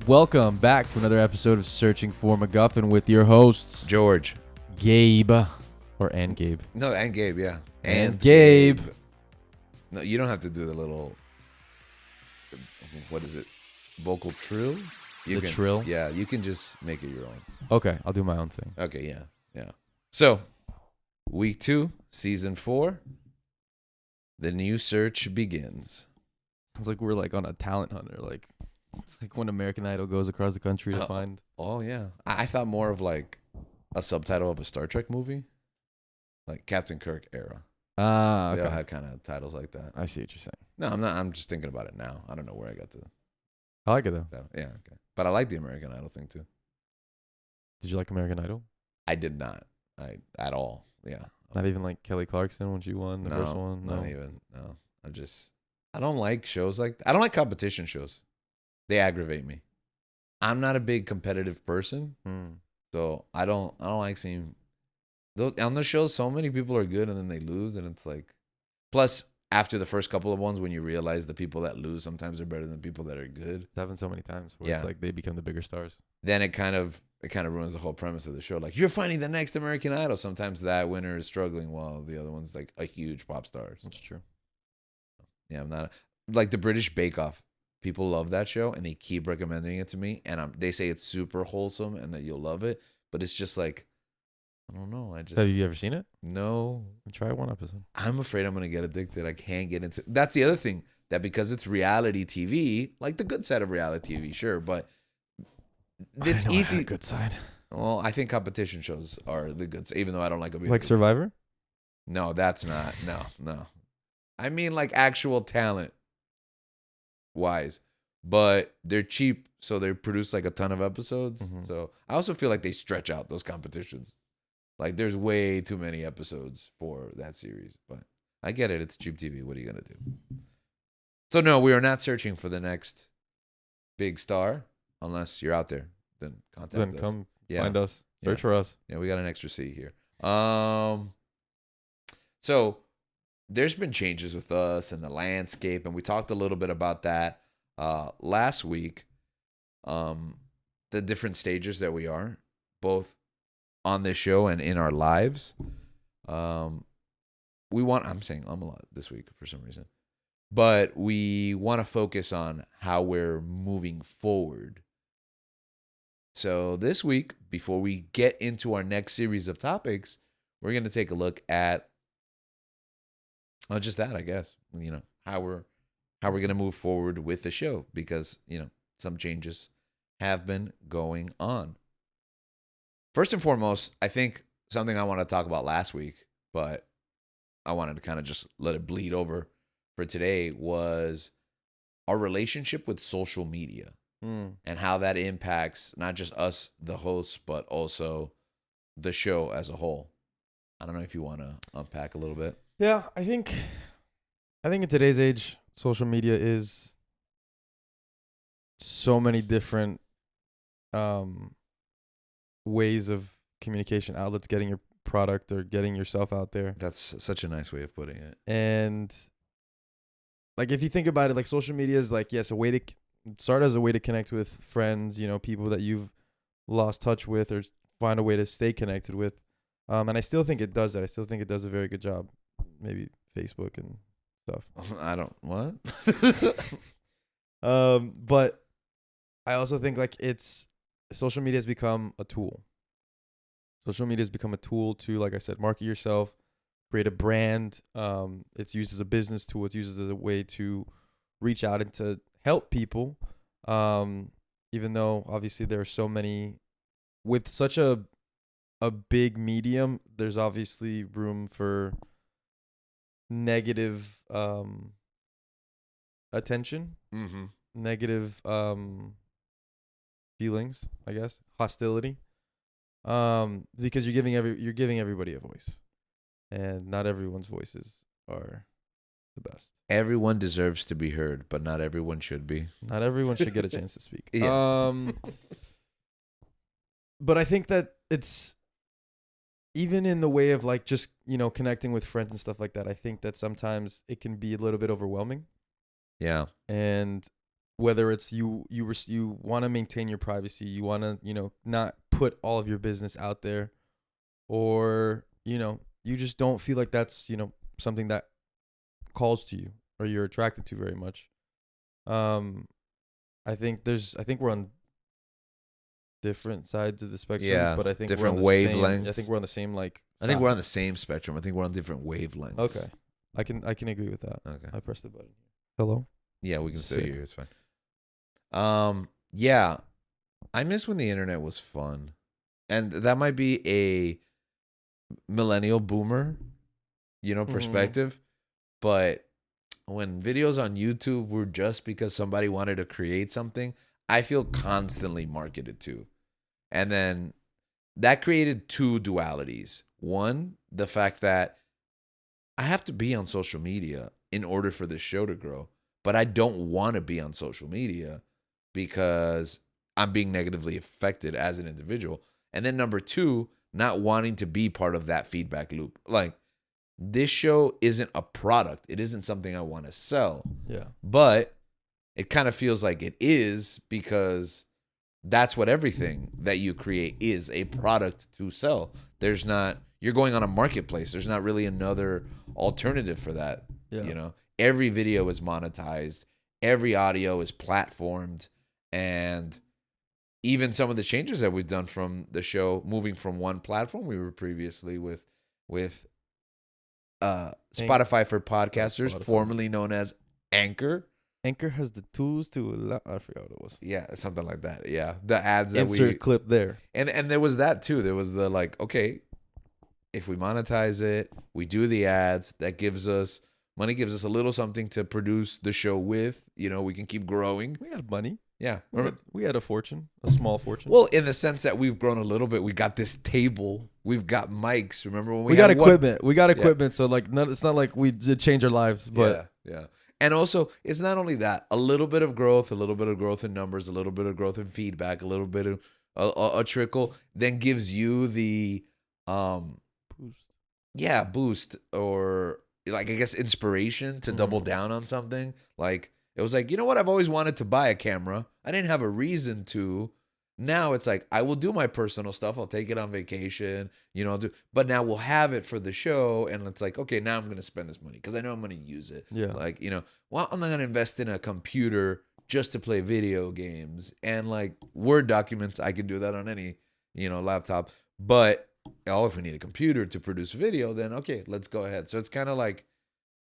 Welcome back to another episode of Searching for McGuffin with your hosts, George. Gabe, and Gabe. No, and Gabe, yeah. And Gabe. No, you don't have to do the little, what is it, vocal trill? You can, trill? Yeah, you can just make it your own. Okay, I'll do my own thing. Okay, yeah. So, week 2, season 4, the new search begins. It's like we're like on a talent hunter. It's like when American Idol goes across the country to find. Oh, yeah. I thought more of like a subtitle of a Star Trek movie, like Captain Kirk era. Ah, They okay. all had kind of titles like that. I see what you're saying. No, I'm not. I'm just thinking about it now. I don't know where I got the I like it though. title. Yeah, okay. But I like the American Idol thing too. Did you like American Idol? I did not. At all. Yeah. Not even like Kelly Clarkson when she won the first one? Not even. No. I don't like shows like that. I don't like competition shows. They aggravate me. I'm not a big competitive person, so I don't like seeing those on the shows. So many people are good and then they lose, and it's like. Plus, after the first couple of ones, when you realize the people that lose sometimes are better than the people that are good. It's happened so many times where it's like they become the bigger stars. Then it kind of ruins the whole premise of the show. Like, you're finding the next American Idol. Sometimes that winner is struggling while the other one's like a huge pop star. That's true. Yeah, I'm not like the British Bake Off. People love that show and they keep recommending it to me. And they say it's super wholesome and that you'll love it. But it's just like, I don't know. Have you ever seen it? No. Try one episode. I'm afraid I'm going to get addicted. I can't get into. That's the other thing. That because it's reality TV, like the good side of reality TV, sure, but it's easy. Good side. Well, I think competition shows are the good side, even though I don't like them. Like Survivor? No, that's not. No. I mean, like actual talent wise, but they're cheap, so they produce like a ton of episodes. Mm-hmm. So I also feel like they stretch out those competitions. Like there's way too many episodes for that series, but I get it. It's cheap TV. What are you gonna do? So no, we are not searching for the next big star unless you're out there. Then contact us. Come find us. Search for us. Yeah, we got an extra seat here. So there's been changes with us and the landscape, and we talked a little bit about that last week. The different stages that we are, both on this show and in our lives. I'm saying I'm a lot this week for some reason. But we want to focus on how we're moving forward. So this week, before we get into our next series of topics, we're going to take a look at just that, I guess. How we're going to move forward with the show because, some changes have been going on. First and foremost, I think something I want to talk about last week, but I wanted to kind of just let it bleed over for today was our relationship with social media and how that impacts not just us, the hosts, but also the show as a whole. I don't know if you want to unpack a little bit. Yeah, I think in today's age, social media is so many different ways of communication outlets, getting your product or getting yourself out there. That's such a nice way of putting it. And like if you think about it, like social media is like, yes, a way to start as a way to connect with friends, people that you've lost touch with or find a way to stay connected with. And I still think it does that. I still think it does a very good job. Maybe Facebook and stuff. What? But I also think like social media has become a tool. Social media has become a tool to, like I said, market yourself, create a brand. It's used as a business tool. It's used as a way to reach out and to help people. Even though obviously there are so many with such a big medium, there's obviously room for negative attention, negative feelings, I guess, hostility, because you're giving everybody a voice, and not everyone's voices are the best. Everyone deserves to be heard, but not everyone should be. Not everyone should get a chance to speak. Yeah. But I think that it's even in the way of like just, connecting with friends and stuff like that. I think that sometimes it can be a little bit overwhelming. Yeah. And whether it's you want to maintain your privacy, you want to, not put all of your business out there, or, you just don't feel like that's, something that calls to you or you're attracted to very much. Um, I think we're on different sides of the spectrum, Yeah, but I think we're on different the same. I wavelengths. think we're on the same I think we're on traffic. the same spectrum. I think we're on different wavelengths. Okay, I can agree with that. Okay. I pressed the button. Hello. Yeah, we can still Sick. hear you. It's fine. Yeah, I miss when the internet was fun, and that might be a millennial boomer, perspective. But when videos on YouTube were just because somebody wanted to create something, I feel constantly marketed to. And then that created two dualities. One, the fact that I have to be on social media in order for this show to grow, but I don't want to be on social media because I'm being negatively affected as an individual. And then number two, not wanting to be part of that feedback loop. Like, this show isn't a product. It isn't something I want to sell. Yeah. But it kind of feels like it is, because that's what everything that you create is, a product to sell. You're going on a marketplace. There's not really another alternative for that. Yeah. Every video is monetized. Every audio is platformed. And even some of the changes that we've done from the show, moving from one platform we were previously with Spotify for podcasters, Spotify. formerly known as Anchor. Anchor has the tools to. I forgot what it was. Yeah, something like that. Yeah, the ads that Insert clip there. and there was that too. There was the okay, if we monetize it, we do the ads. That gives us money, gives us a little something to produce the show with. We can keep growing. We had money. Yeah, We had a fortune, a small fortune. Well, in the sense that we've grown a little bit, we got this table, we've got mics. Remember when we got equipment? We got equipment, so it's not like we did change our lives, but yeah. And also, it's not only that, a little bit of growth in numbers, a little bit of growth in feedback, a little bit of a trickle, then gives you the boost, or I guess inspiration to double down on something. Like, it was like, you know what? I've always wanted to buy a camera. I didn't have a reason to. Now it's like, I will do my personal stuff. I'll take it on vacation, but now we'll have it for the show. And it's like, okay, now I'm going to spend this money because I know I'm going to use it. Yeah. I'm not going to invest in a computer just to play video games. And Word documents, I can do that on any, laptop. But if we need a computer to produce video, then okay, let's go ahead. So it's kind of like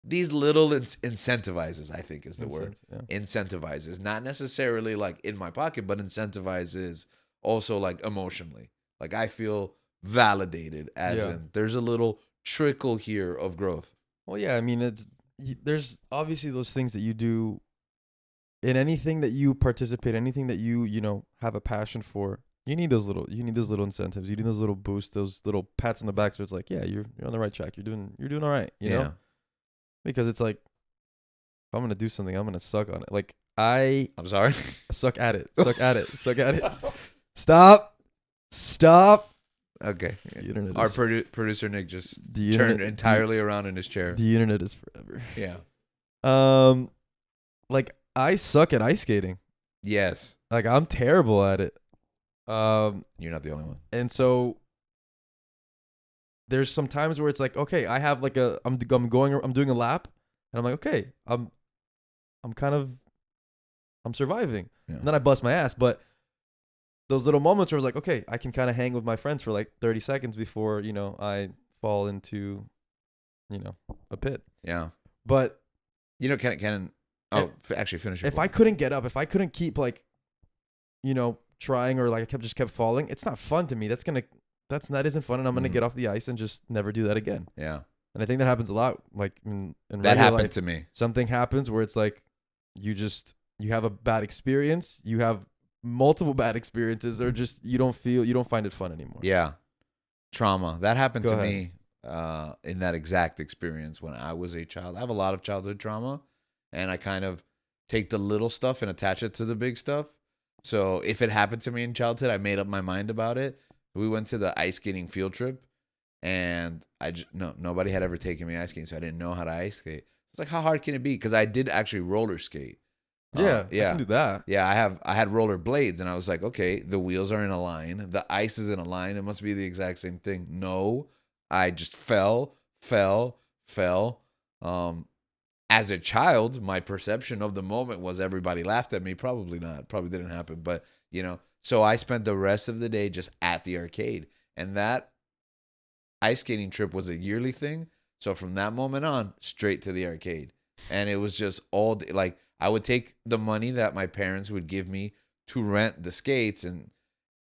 these little incentivizes, I think is the word. Yeah. Incentivizes, not necessarily in my pocket, but incentivizes also emotionally. I feel validated, as in there's a little trickle here of growth. Well, yeah, I mean, there's obviously those things that you do in anything that you participate, anything that you have a passion for. You need those little incentives. You need those little boosts, those little pats on the back. So it's like, yeah, you're on the right track. You're doing all right. You know. Because it's like, if I'm gonna do something, I'm gonna suck on it. I'm sorry. Suck at it. Suck at it. Suck at it. Stop. Okay. Our producer Nick just turned entirely around in his chair. The internet is forever. Yeah. I suck at ice skating. Yes. I'm terrible at it. You're not the only one. And so there's some times where it's like, okay, I have I'm doing a lap, and I'm like, okay, I'm surviving. Yeah. And then I bust my ass, but those little moments where I was like, okay, I can kind of hang with my friends for 30 seconds before, I fall into, a pit. Yeah. But actually finish it. If I couldn't get up, if I couldn't keep trying, or I kept falling, it's not fun to me. That isn't fun, and I'm gonna get off the ice and just never do that again. Yeah. And I think that happens a lot. In that happened life, to me. Something happens where it's like you have a bad experience, you have multiple bad experiences, or just you don't find it fun anymore. Yeah. Trauma. That happened to me in that exact experience when I was a child. I have a lot of childhood trauma, and I kind of take the little stuff and attach it to the big stuff. So if it happened to me in childhood, I made up my mind about it. We went to the ice skating field trip, and nobody had ever taken me ice skating, so I didn't know how to ice skate. It's like, how hard can it be? Because I did actually roller skate. Yeah, I can Yeah. do that. Yeah, I had roller blades, and I was like, okay, the wheels are in a line, the ice is in a line. It must be the exact same thing. No, I just fell. Um, as a child, my perception of the moment was everybody laughed at me. Probably not. Probably didn't happen. But so I spent the rest of the day just at the arcade, and that ice skating trip was a yearly thing. So from that moment on, straight to the arcade. And it was just all day. Like I would take the money that my parents would give me to rent the skates, and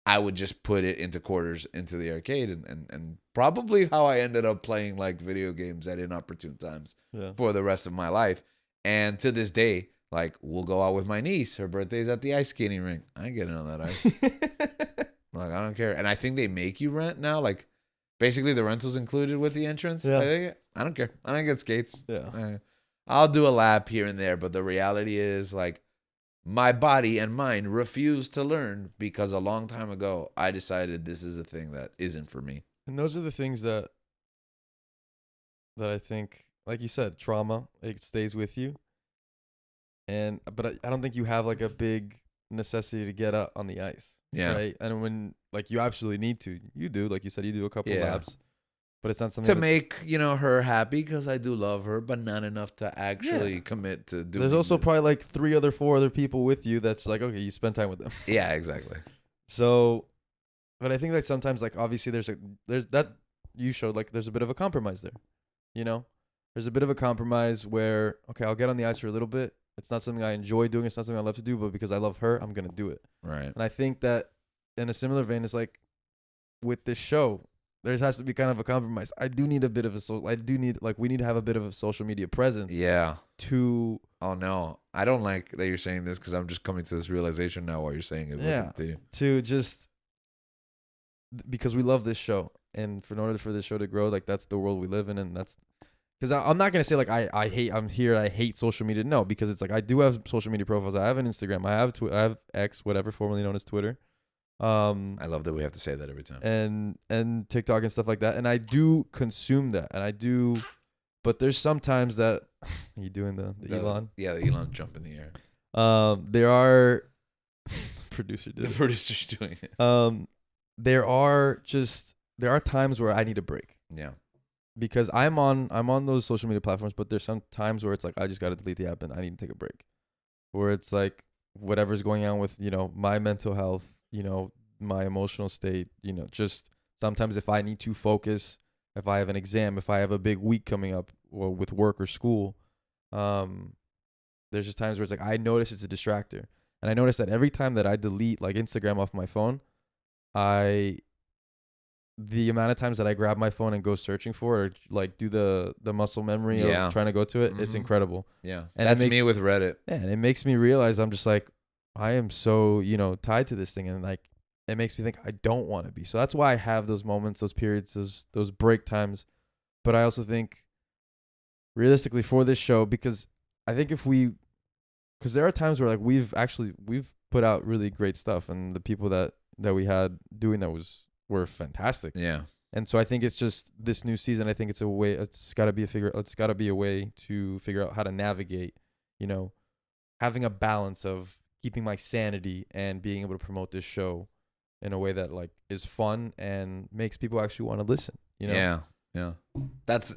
I would just put it into quarters into the arcade, and probably how I ended up playing like video games at inopportune times Yeah. for the rest of my life. And to this day, like we'll go out with my niece. Her birthday's at the ice skating rink. I ain't getting on that ice. Like I don't care. And I think they make you rent now. Like basically the rental's included with the entrance. Yeah. I don't care. I don't get skates. Yeah. I'll do a lap here and there, but the reality is like my body and mind refuse to learn because a long time ago I decided this is a thing that isn't for me. And those are the things that I think, like you said, trauma, it stays with you. And but I don't think you have like a big necessity to get up on the ice. Yeah. Right. And when like you absolutely need to, you do, like you said, you do a couple Yeah. laps, but it's not something To make, her happy because I do love her, but not enough to actually Yeah. commit to doing There's also this. probably like 4 other people with you. That's like, okay, you spend time with them. Yeah, exactly. So, but I think that sometimes like obviously there's that you showed like there's a bit of a compromise there. There's a bit of a compromise where okay, I'll get on the ice for a little bit. It's not something I enjoy doing. It's not something I love to do, but because I love her, I'm gonna do it. Right. And I think that in a similar vein, it's like with this show, there has to be kind of a compromise. I do need a bit of we need to have a bit of a social media presence. Yeah. To Oh no, I don't like that you're saying this because I'm just coming to this realization now while you're saying it. Yeah. To just because we love this show, and in order for this show to grow, like that's the world we live in, and that's because I'm not gonna say like I hate social media. No, because it's like I do have social media profiles. I have an Instagram. I have X, whatever, formerly known as Twitter. I love that we have to say that every time. And TikTok and stuff like that, and I do consume that, and I do, but there's sometimes that are you doing the Elon? Yeah, the Elon jump in the air. There are producer did The it. producer's doing it. There are times where I need a break. Yeah. Because I'm on those social media platforms, but there's some times where it's like I just got to delete the app and I need to take a break. Where it's like whatever's going on with, my mental health, my emotional state, just sometimes if I need to focus, if I have an exam, if I have a big week coming up or with work or school, there's just times where it's like I notice it's a distractor. And I notice that every time that I delete like Instagram off my phone, the amount of times that I grab my phone and go searching for or like do the muscle memory of trying to go to it, it's incredible. Yeah. And that's me with Reddit. Yeah, and it makes me realize I'm just like, I am so, tied to this thing. And like, it makes me think I don't want to be. So that's why I have those moments, those periods, those break times. But I also think realistically for this show, because I think because there are times where like we've put out really great stuff, and the people that we had doing that were fantastic. Yeah. And so I think it's just this new season. I think it's got to be a way to figure out how to navigate, having a balance of keeping my sanity and being able to promote this show in a way that like is fun and makes people actually want to listen, Yeah. Yeah. That's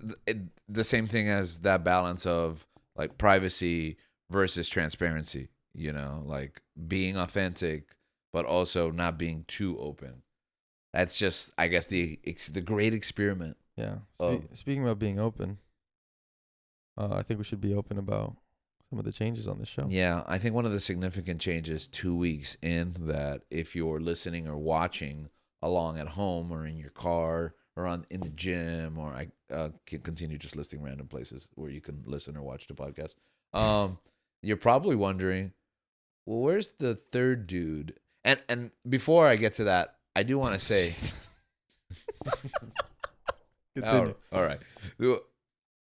the same thing as that balance of like privacy versus transparency, like being authentic, but also not being too open. That's just, I guess, the great experiment. Yeah. Speaking about being open, I think we should be open about some of the changes on this show. Yeah, I think one of the significant changes 2 weeks in that if you're listening or watching along at home or in your car or in the gym, or I can continue just listing random places where you can listen or watch the podcast. You're probably wondering, well, where's the third dude? And before I get to that, I do want to say, all right,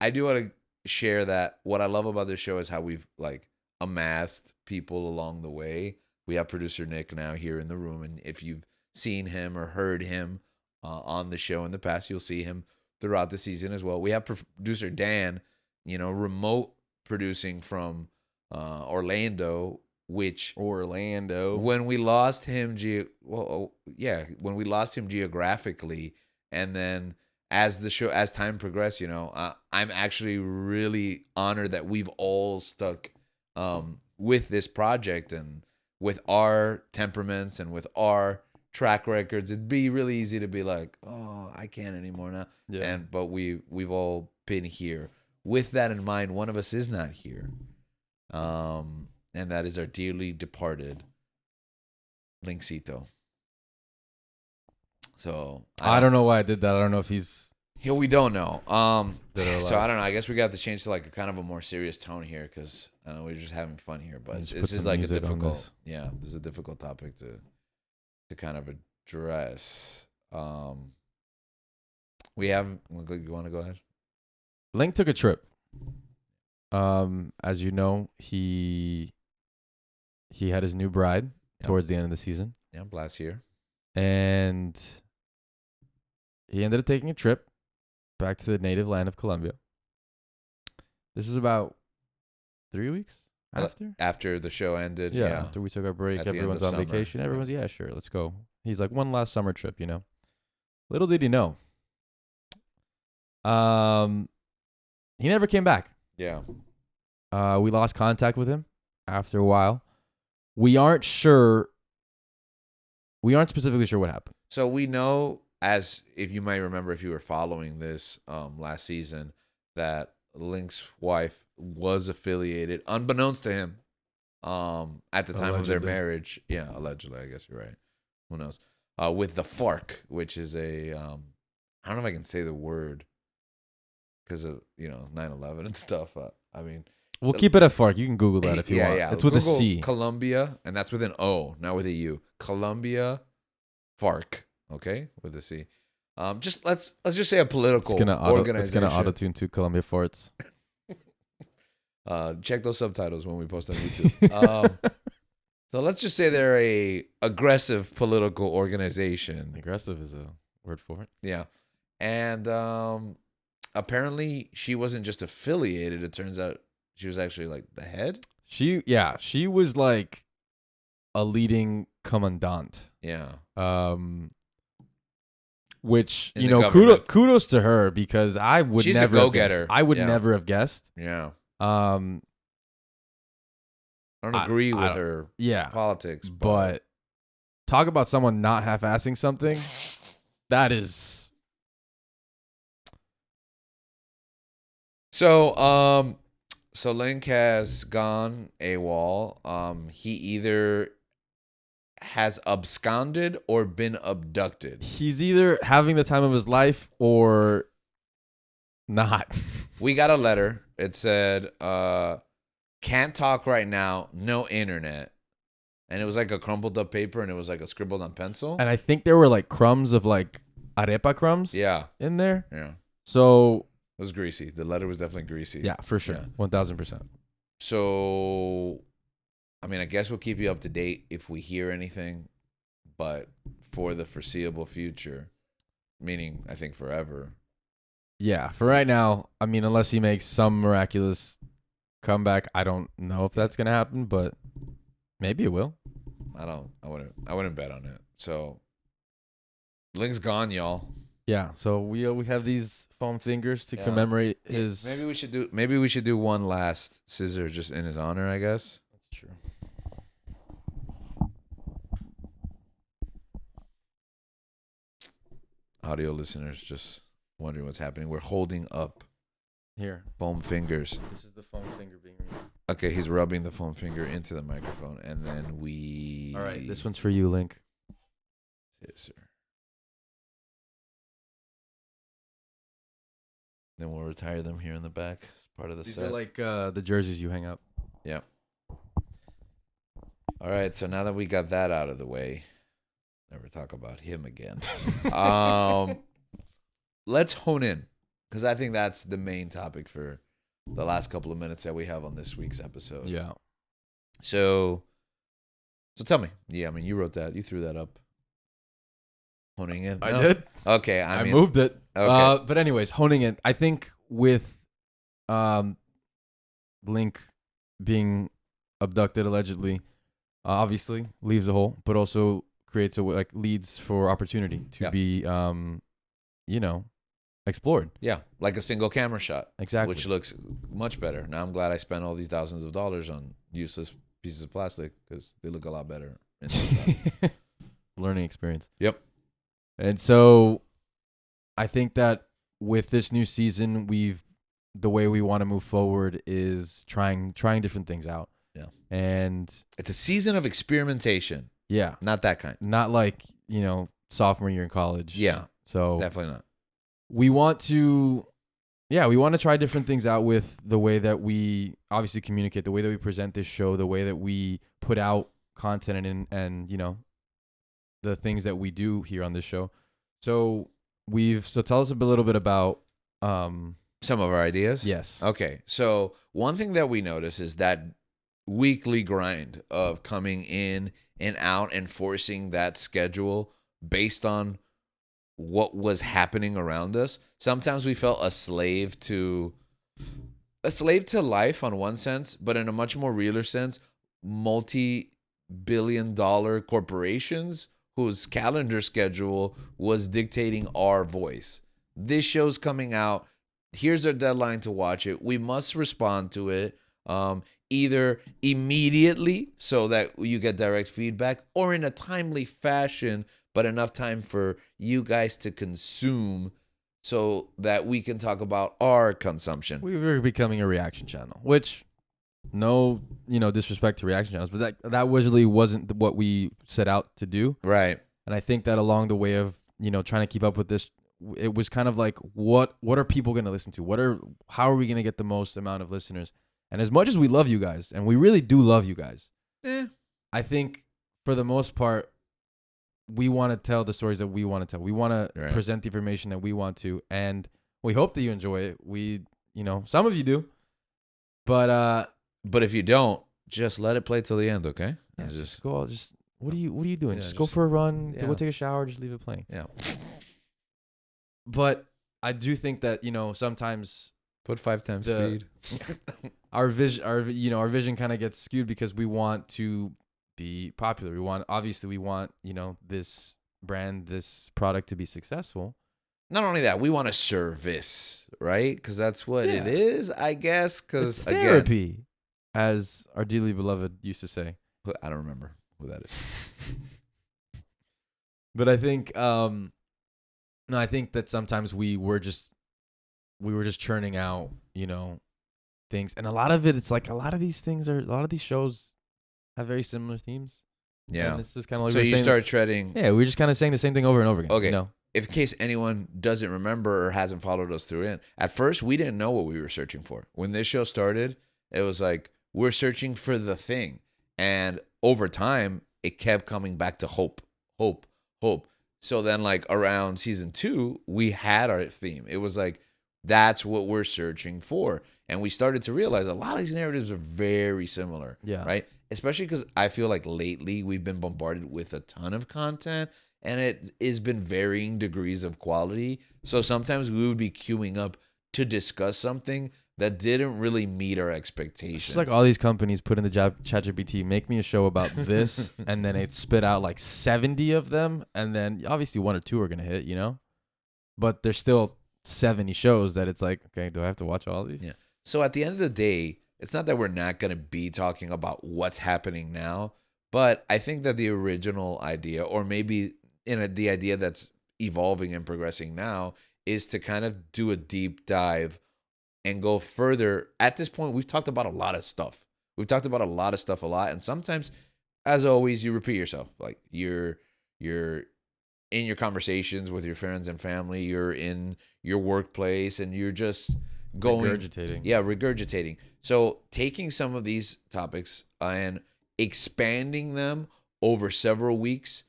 I do want to share that what I love about this show is how we've like amassed people along the way. We have producer Nick now here in the room, and if you've seen him or heard him on the show in the past, you'll see him throughout the season as well. We have producer Dan, remote producing from Orlando, which Orlando. when we lost him, when we lost him geographically, and then as time progressed, I'm actually really honored that we've all stuck with this project and with our temperaments and with our track records. It'd be really easy to be like, oh, I can't anymore now. Yeah. But we've all been here. With that in mind, one of us is not here. And that is our dearly departed Linksito. So I don't know why I did that. I don't know if he's. Yeah, we don't know. Dead or So I alive. don't know. I guess we got to change to like a kind of a more serious tone here because I know we're just having fun here. But Just put this is some like a music on difficult. this. Yeah, this is a difficult topic to kind of address. We have. You want to go ahead? Link took a trip. As you know, he had his new bride towards the end of the season, Yeah, last year. and he ended up taking a trip back to the native land of Colombia. This is about 3 weeks After the show ended. Yeah, after we took our break, At the end everyone's of on summer. vacation. Everyone's, yeah, sure, let's go. He's like, one last summer trip, Little did he know. He never came back. Yeah. We lost contact with him after a while. We aren't specifically sure what happened. So we know, as if you might remember, if you were following this last season, that Link's wife was affiliated, unbeknownst to him, at the time of their Allegedly. marriage. Yeah, allegedly. I guess you're right. Who knows? With the FARC, which is I don't know if I can say the word because of 9/11 and stuff. I mean, We'll keep it at FARC. You can Google that if you want. Yeah. It's with Google a C. Colombia, and that's with an O, not with a U. Colombia FARC, okay, with a C. Let's just say a political organization. It's gonna auto tune to Columbia Forts. Check those subtitles when we post on YouTube. So let's just say they're a aggressive political organization. Aggressive is a word for it. Yeah, and apparently she wasn't just affiliated. It turns out she was actually like the head. She was like a leading commandant. Yeah. Which In the government. kudos to her, because I would She's a never have go-getter. guessed. I would Yeah. never have guessed. Yeah. I I don't agree with don't- her yeah, politics, but talk about someone not half-assing something. That is so Link has gone AWOL. He either has absconded or been abducted. he's either having the time of his life or not. We got a letter. It said, can't talk right now, no internet. And it was like a crumpled up paper and it was like a scribbled on pencil. And I think there were like crumbs of like arepa crumbs Yeah. in there. Yeah. So It was greasy. The letter was definitely greasy. yeah, for sure. Yeah. 1000%. So, I mean, I guess we'll keep you up to date if we hear anything. But for the foreseeable future, meaning I think forever. Yeah, for right now, I mean, unless he makes some miraculous comeback, I don't know if that's gonna happen, but maybe it will. I wouldn't bet on it. So, Link's gone, y'all. Yeah, so we have these foam fingers to Yeah. commemorate his. Maybe we should do one last scissor just in his honor, I guess. That's true. Audio listeners just wondering what's happening. We're holding up Here, foam fingers. this is the foam finger being removed. Okay, he's rubbing the foam finger into the microphone, and then we. All right, this one's for you, Link. Scissor. Then we'll retire them here in the back as part of the These set. are like the jerseys you hang up. Yeah. All right, so now that we got that out of the way, never talk about him again. Let's hone in, because I think that's the main topic for the last couple of minutes that we have on this week's episode. Yeah. So tell me. Yeah, I mean, you wrote that. You threw that up. Honing in. I No? did. Okay, I mean, moved it. Okay. But anyways, honing in. I think with Link being abducted allegedly, obviously leaves a hole, but also creates leads for opportunity to be, explored. Yeah, like a single camera shot. Exactly. Which looks much better. Now I'm glad I spent all these thousands of dollars on useless pieces of plastic because they look a lot better. Learning experience. Yep. And so I think that with this new season, the way we want to move forward is trying different things out. Yeah. And it's a season of experimentation. Yeah. Not that kind. Not like, sophomore year in college. Yeah. So definitely not. We want to try different things out with the way that we obviously communicate, the way that we present this show, the way that we put out content and the things that we do here on this show. So tell us a little bit about some of our ideas. Yes. Okay. So one thing that we notice is that weekly grind of coming in and out and forcing that schedule based on what was happening around us. Sometimes we felt a slave to life on one sense, but in a much more realer sense, multi-billion-dollar corporations whose calendar schedule was dictating our voice. This show's coming out. Here's our deadline to watch it. We must respond to it either immediately so that you get direct feedback, or in a timely fashion, but enough time for you guys to consume so that we can talk about our consumption. We were becoming a reaction channel, which no, disrespect to reaction channels, but that really wasn't what we set out to do. Right. And I think that along the way of, trying to keep up with this, it was kind of like, what are people going to listen to? How are we going to get the most amount of listeners? And as much as we love you guys, and we really do love you guys, I think for the most part, we want to tell the stories that we want to tell. We want to present the information that we want to, and we hope that you enjoy it. We, some of you do, but if you don't, just let it play till the end, okay? Yeah, just go. What are you doing? Yeah, just go for a run. Yeah. Go take a shower. Just leave it playing. Yeah. But I do think that sometimes put 5 times speed. Our vision kind of gets skewed because we want to be popular. We want this brand, this product to be successful. Not only that, we want a service, right? Because that's what it is, I guess. Because therapy, as our dearly beloved used to say. I don't remember who that is. But I think, I think that sometimes we were just churning out, things, and a lot of these shows have very similar themes. Yeah. And this is kind of like so you start treading. Yeah, we're just kind of saying the same thing over and over again. Okay. If in case anyone doesn't remember or hasn't followed us through at first we didn't know what we were searching for. When this show started, it was like we're searching for the thing, and over time it kept coming back to hope. So then, like around season 2, we had our theme. It was like that's what we're searching for, and we started to realize a lot of these narratives are very similar. Yeah. Right. Especially because I feel like lately we've been bombarded with a ton of content, and it has been varying degrees of quality. So sometimes we would be queuing up to discuss something that didn't really meet our expectations. It's like all these companies put in the ChatGPT, make me a show about this, and then it spit out like 70 of them, and then obviously 1 or 2 are going to hit, But there's still 70 shows that it's like, okay, do I have to watch all of these? Yeah. So at the end of the day, it's not that we're not going to be talking about what's happening now, but I think that the original idea, or maybe the idea that's evolving and progressing now, is to kind of do a deep dive and go further. At this point, we've talked about a lot of stuff. We've talked about a lot of stuff a lot, and sometimes, as always, you repeat yourself. Like you're in your conversations with your friends and family, you're in your workplace, and you're just regurgitating. So taking some of these topics and expanding them over several weeks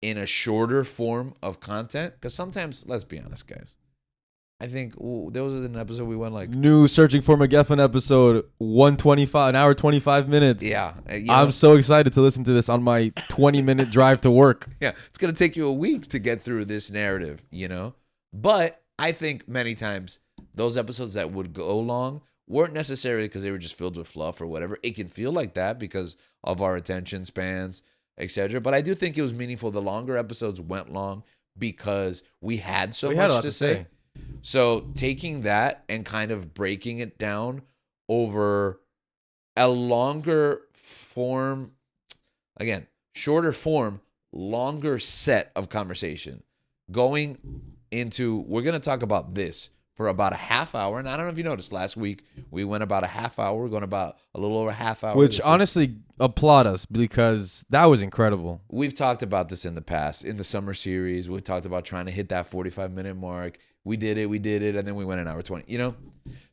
in a shorter form of content, because sometimes, let's be honest, guys, I think there was an episode we went like new Searching for McGuffin episode 125, an hour 25 minutes. Yeah, I'm so excited to listen to this on my 20-minute drive to work. Yeah, it's gonna take you a week to get through this narrative, But I think many times those episodes that would go long weren't necessarily because they were just filled with fluff or whatever. It can feel like that because of our attention spans, etc. But I do think it was meaningful. The longer episodes went long because we had so We had a much lot to to say. say. So taking that and kind of breaking it down over a longer form, again, shorter form, longer set of conversation. Going into, we're going to talk about this for about a half hour. And I don't know if you noticed, last week we went about a half hour. We're going about a little over a half hour. Which honestly, applaud us because that was incredible. We've talked about this in the past. In the summer series, we talked about trying to hit that 45-minute mark. We did it, and then we went an hour 20,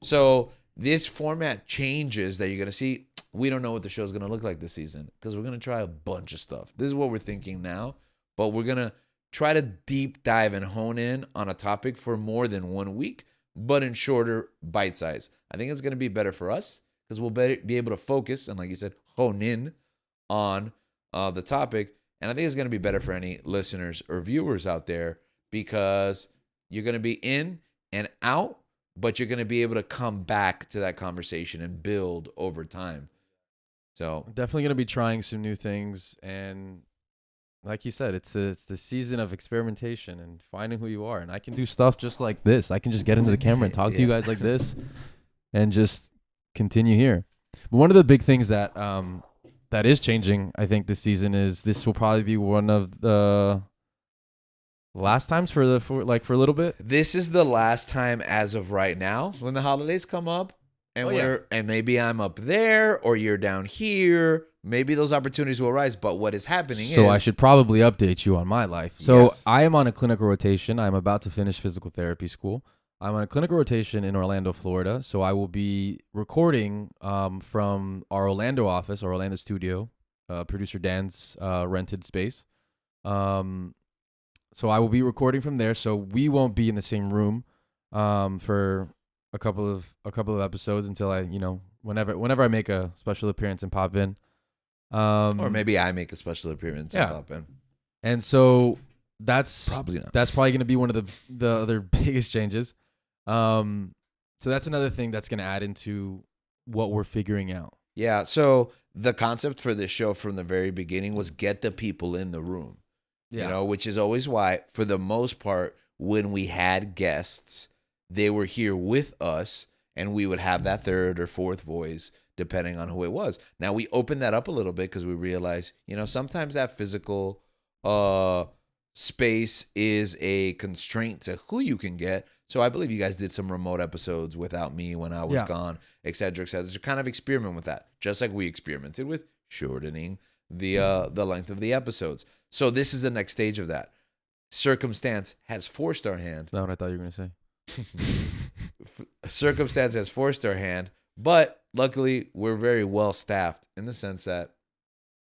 So this format changes that you're going to see. We don't know what the show's going to look like this season because we're going to try a bunch of stuff. This is what we're thinking now, but we're going to try to deep dive and hone in on a topic for more than 1 week, but in shorter bite size. I think it's going to be better for us because we'll be able to focus and, like you said, hone in on the topic. And I think it's going to be better for any listeners or viewers out there because you're going to be in and out, but you're going to be able to come back to that conversation and build over time. So Definitely going to be trying some new things. And like you said, it's the season of experimentation and finding who you are. And I can do stuff just like this. I can just get into the camera and talk to you guys like this and just continue here. But one of the big things that that is changing, I think, this season is this will probably be one of the last times for a little bit. This is the last time as of right now when the holidays come up and and maybe I'm up there or you're down here. Maybe those opportunities will arise. But what is happening is... So I should probably update you on my life. So Yes. I am on a clinical rotation. I'm about to finish physical therapy school. I'm on a clinical rotation in Orlando, Florida. So I will be recording from our Orlando office, our Orlando studio, producer Dan's rented space. So I will be recording from there. So we won't be in the same room for a couple of episodes until I, whenever I make a special appearance and pop in. or maybe I make a special appearance and pop in. And so that's Probably not. That's probably going to be one of the other biggest changes. So that's another thing that's going to add into what we're figuring out. Yeah. So the concept for this show from the very beginning was get the people in the room. Yeah. Which is always why, for the most part, when we had guests, they were here with us, and we would have that third or fourth voice, depending on who it was. Now, we opened that up a little bit because we realized, sometimes that physical space is a constraint to who you can get. So I believe you guys did some remote episodes without me when I was gone, et cetera, et cetera. To kind of experiment with that, just like we experimented with shortening the length of the episodes. So this is the next stage of that. Circumstance has forced our hand. That's what I thought you were going to say. Circumstance has forced our hand, but luckily we're very well staffed in the sense that,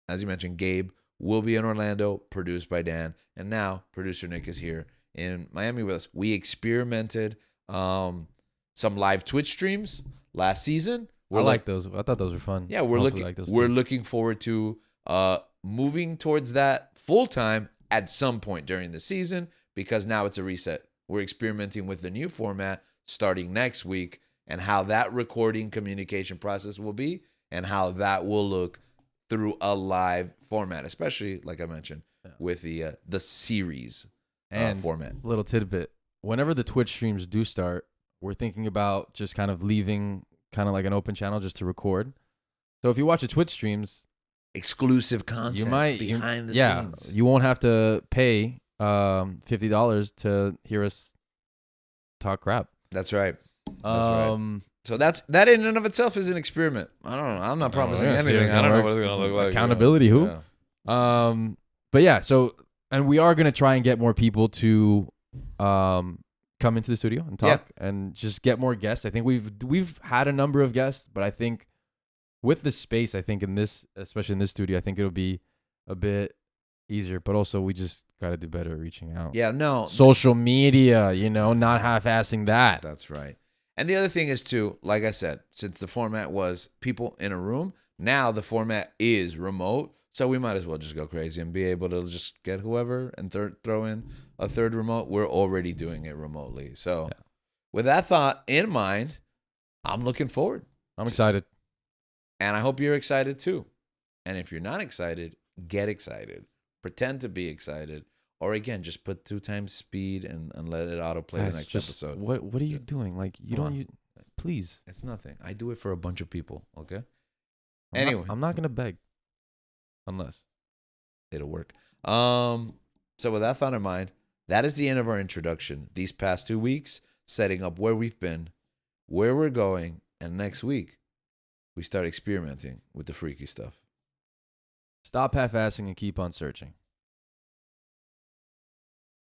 as you mentioned, Gabe will be in Orlando, produced by Dan, and now producer Nick is here in Miami with us. We experimented some live Twitch streams last season. I like those. I thought those were fun. Yeah, we're looking forward to moving towards that full time at some point during the season because now it's a reset. We're experimenting with the new format starting next week and how that recording communication process will be and how that will look through a live format, especially like I mentioned with the series format. Little tidbit: whenever the Twitch streams do start, we're thinking about just kind of leaving kind of like an open channel just to record. So if you watch the Twitch streams, exclusive content you might behind the scenes. You won't have to pay $50 to hear us talk crap. That's right. Right. So that in and of itself is an experiment. I don't know. I'm not promising anything. I don't know what it's gonna look like. Accountability, who? Yeah. But yeah. So, and we are gonna try and get more people to come into the studio and talk and just get more guests. I think we've had a number of guests, but I think with the space, I think especially in this studio, I think it'll be a bit easier. But also, we just got to do better at reaching out. Yeah. No. Social media, not half-assing that. That's right. And the other thing is, too, like I said, since the format was people in a room, now the format is remote. So we might as well just go crazy and be able to just get whoever and throw in a third remote. We're already doing it remotely. So with that thought in mind, I'm looking forward. I'm excited. And I hope you're excited too. And if you're not excited, get excited. Pretend to be excited. Or again, just put 2 times speed and let it autoplay Guys, the next just episode. what are you doing? Like you Come don't on. you please. It's nothing. I do it for a bunch of people, okay? Anyway, Anyway. I'm not gonna beg. Unless. It'll work. So with that thought in mind, that is the end of our introduction. These past 2 weeks, setting up where we've been, where we're going, and next week, we start experimenting with the freaky stuff. Stop half-assing and keep on searching.